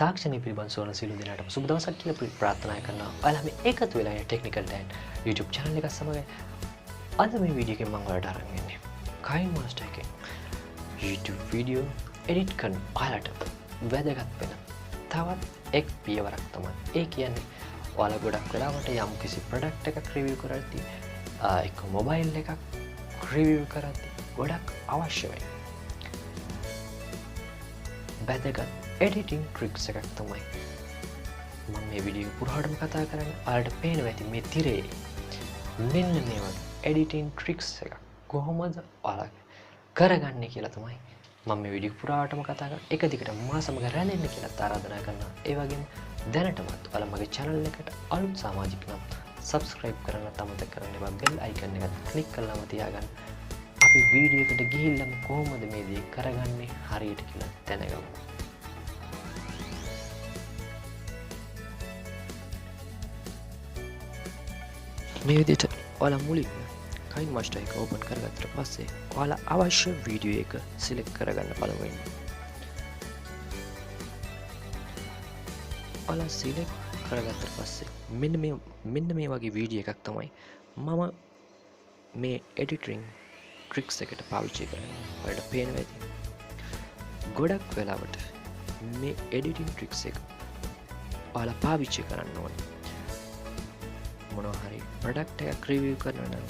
තාක්ෂණය පිළිබඳ සොයන සියලු දෙනාටම සුබ දවසක් කියලා ප්‍රාර්ථනා කරනවා. ඔයාලා මේ එකතු වෙලා ඉන්න ටෙක්නිකල් ඩෑන් YouTube channel එක සමග අද මේ වීඩියෝ එකෙන් මම ඔයාලට අරන් එන්නේ kinemaster එකෙන් YouTube වීඩියෝ එඩිට් කරන ඔයාලට වැදගත් වෙන තවත් එක් පියවරක් තමයි. ඒ කියන්නේ ඔයාලා ගොඩක් වෙලාවට යම් කිසි ප්‍රොඩක්ට් එකක් රිවිව් කරද්දී එක්ක මොබයිල් එකක් රිවිව් කරද්දී ගොඩක් අවශ්‍ය වෙන වැදගත් editing tricks එකක් තමයි මම මේ වීඩියෝ පුරාටම කතා කරන්නේ. ඔයාලට පේනවා ඇති මේ තිරේ මෙන්න මේ වගේ editing tricks එකක් කොහොමද ඔයාලා කරගන්නේ කියලා තමයි මම මේ වීඩියෝ පුරාටම කතා කරන්නේ. එක දිගට මා සමග රැඳෙන්න කියලා ආරාධනා කරනවා. ඒ වගේම දැනටමත් ඔයාලා මගේ channel එකට අලුත් සමාජික නම් subscribe කරන්න අමතක කරන්න එපා. bell icon එකත් click කරලාම තියාගන්න. අපි වීඩියෝ එකට ගිහිල්ලාම කොහොමද මේ දේ කරගන්නේ හරියට කියලා දැනගමු. මේ විදිහට ඔයාලා මුලින්ම kinemaster එක open කරගත්තට පස්සේ ඔයාලා අවශ්‍ය වීඩියෝ එක select කරගන්න පළමුවෙන්. ඔයාලා select කරගත්තට පස්සේ මෙන්න මේ වගේ වීඩියෝ එකක් තමයි මම මේ editing tricks එකට පාවිච්චි කරන්නේ. ඔයාලට පේනවා ඇති. ගොඩක් වෙලාවට මේ editing tricks එක ඔයාලා පාවිච්චි කරන්න ඕනේ. මොනවා හරි ප්‍රොඩක්ට් එකක් රිවිව් කරනවා නම්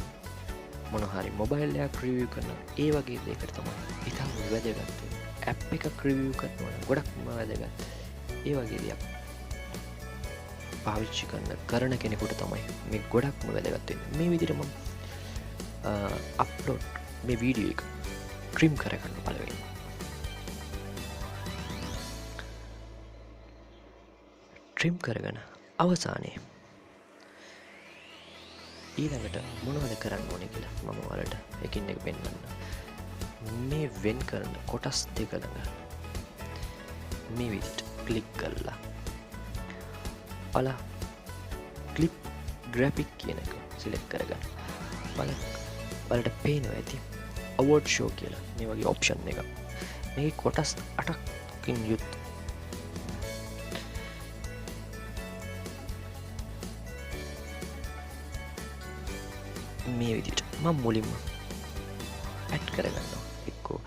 මොනවා හරි මොබයිල් එකක් රිවිව් කරනවා ඒ වගේ දෙයකට තමයි ඉතාම වැදගත්. ඇප් එකක් රිවිව් කරනවා නම් ගොඩක්ම වැදගත්. ඒ වගේ දේක් පාවිච්චි කරන කෙනෙකුට තමයි මේ ගොඩක්ම වැදගත් වෙන්නේ. මේ විදිහට මම අප්ලෝඩ් මේ වීඩියෝ එක ට්‍රිම් කරගන්න පළවෙනි. ට්‍රිම් කරගෙන අවසානයේ ඊළඟට මොනවද කරන්න ඕනේ කියලා මම ඔයාලට එකින් එක පෙන්නන්න. මේ වෙන් කරන කොටස් දෙක ළඟ මේ විදිහට ක්ලික් කරලා ඔයාලා ක්ලිප් ග්‍රැෆික් කියන එක සිලෙක්ට් කරගන්න. ඔයාලට පේනවා ඇති අවෝඩ් ෂෝ කියලා මේ වගේ ඔප්ෂන් එකක්. මේකේ කොටස් 8කින් යුත් මේ විදිහට මම මුලින්ම ඇඩ් කරගන්නවා. එක්කෝ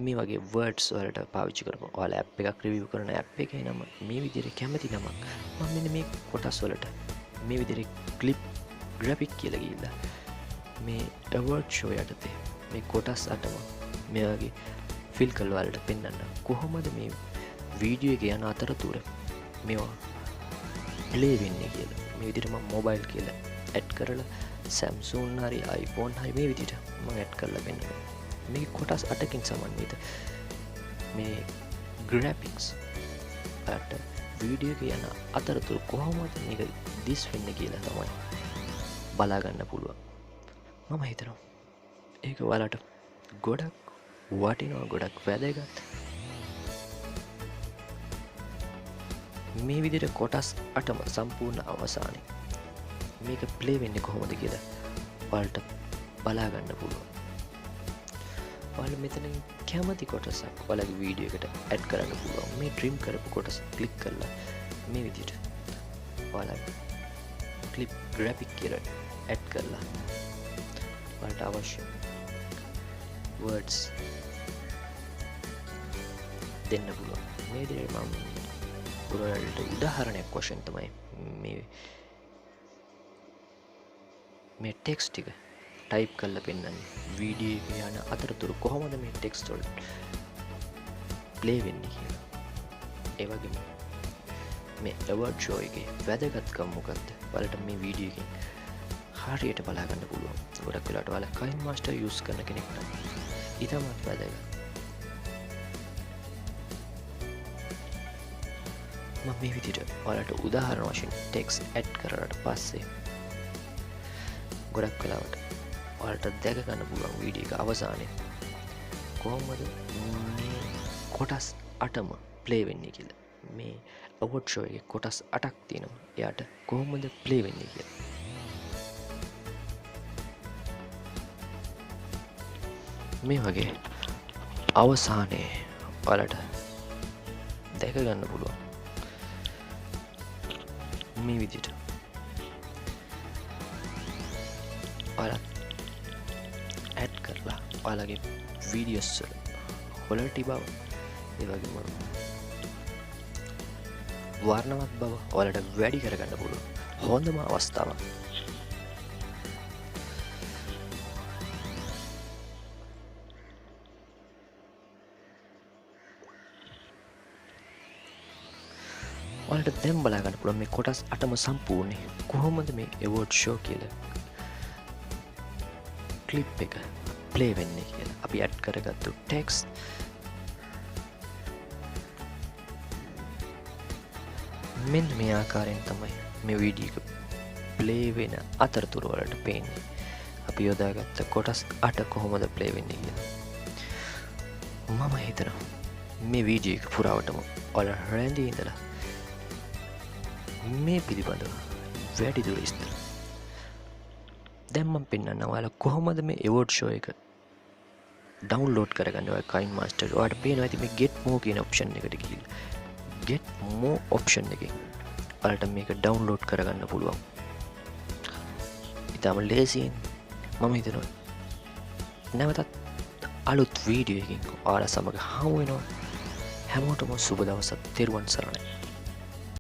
මේ වගේ words වලට පාවිච්චි කරපුවා. ඔයාලා app එකක් review කරන app එකේ නම මේ විදිහට කැමති නමක් මම මෙන්න මේ කොටස් වලට මේ විදිහට clip graphic කියලා ගිහිල්ලා මේ award show යටතේ මේ කොටස් 8ම මේ වගේ fill කරලා ඔයාලට පෙන්වන්න කොහොමද මේ වීඩියෝ එකේ යන අතරතුර මේවා play වෙන්නේ කියලා. මේ විදිහට මම mobile කියලා ඇඩ් කරලා Samsung හරි iPhone හරි මේ විදිහට මම ඇඩ් කරලා පෙන්නනවා. මේ කොටස් 8කින් සමන්විත මේ graphics අට වීඩියෝ එක යන අතරතුර කොහොමද මේක දිස් වෙන්නේ කියලා තමයි බලා ගන්න පුළුවන්. මම හිතනවා ඒක ඔයාලට ගොඩක් වටිනවා, ගොඩක් වැදගත්. මේ විදිහට කොටස් 8ම සම්පූර්ණ අවසානයේ මේක ප්ලේ වෙන්නේ කොහොමද කියලා ඔයාලට බලා ගන්න පුළුවන්. ඔයාලා මෙතනින් කැමති කොටසක් ඔයාලගේ වීඩියෝ එකට ඇඩ් කරන්න පුළුවන්. මේ ට්‍රිම් කරපු කොටස ක්ලික් කරලා මේ විදිහට ඔයාලා ක්ලිප් ග්‍රැෆික් කියලා ඇඩ් කරලා ඔයාලට අවශ්‍ය words දෙන්න පුළුවන්. මේ විදිහට මම ඔයාලට උදාහරණයක් වශයෙන් තමයි මේ ටෙක්ස්ට් ටික ටයිප් කරලා පෙන්නන්නේ. වීඩියෝ එක යන අතරතුර කොහොමද මේ ටෙක්ස්ට් වල ප්ලේ වෙන්නේ කියලා. ඒ වගේම මේ award show එකේ වැදගත්කම මොකක්ද? ඔයාලට මේ වීඩියෝ එකෙන් හරියට බලා ගන්න පුළුවන්. ගොඩක් වෙලාවට ඔයාලා kinemaster use කරන කෙනෙක් නම් ඊටමත් වැදගත්. මම මේ විදිහට ඔයාලට උදාහරණ වශයෙන් ටෙක්ස්ට් ඇඩ් කරලාට පස්සේ ගොඩක් වෙලාවට ඔයාලට දැක ගන්න පුළුවන් වීඩියෝ එක අවසානයේ කොහොමද මේ කොටස් 8ම ප්ලේ වෙන්නේ කියලා. මේ අවෝඩ් ෂෝ එකේ කොටස් 8ක් තියෙනවා. එයාට කොහොමද ප්ලේ වෙන්නේ කියලා. මේ වගේ අවසානයේ ඔයාලට දැක ගන්න පුළුවන්. මේ විදිහට ඔයාලා ඇඩ් කරලා ඔයාලගේ වීඩියෝස් වල ක්වොලිටි බව ඒ වගේම වර්ණවත් බව ඔයාලට වැඩි කරගන්න පුළුවන් හොඳම අවස්ථාවක්. ඔයාලට දැන් බලා ගන්න පුළුවන් මේ කොටස් 8ම සම්පූර්ණ කොහොමද මේ award show කියලා ක්ලිප් එක ප්ලේ වෙන්නේ කියලා. අපි ඇඩ් කරගත්තු ටෙක්ස්ට් මෙන්න මේ ආකාරයෙන් තමයි මේ වීඩියෝ එක ප්ලේ වෙන අතරතුර වලට පේන්නේ. අපි යොදාගත්ත කොටස් 8 කොහොමද ප්ලේ වෙන්නේ කියලා. මම හිතනවා මේ වීඩියෝ එක පුරාවටම ඔයාලා රැඳී ඉඳලා මේ පිළිබඳව වැඩි දුර විස්තර දැන් මම පෙන්නන්නම් ඔයාලා කොහොමද මේ award show එක ඩවුන්ලෝඩ් කරගන්නේ. ඔය kinemaster ඔයාලට පේනවා ඇති මේ get more කියන ඔප්ෂන් එකට ගිහිල්ලා get more ඔප්ෂන් එකෙන් ඔයාලට මේක ඩවුන්ලෝඩ් කරගන්න පුළුවන්. ඉතාලම ලේසියෙන් මම හිතනවා නැවතත් අලුත් වීඩියෝ එකකින් ඔයාලා සමග හමු වෙනවා. හැමෝටම සුබ දවසක්. තෙරුවන් සරණයි.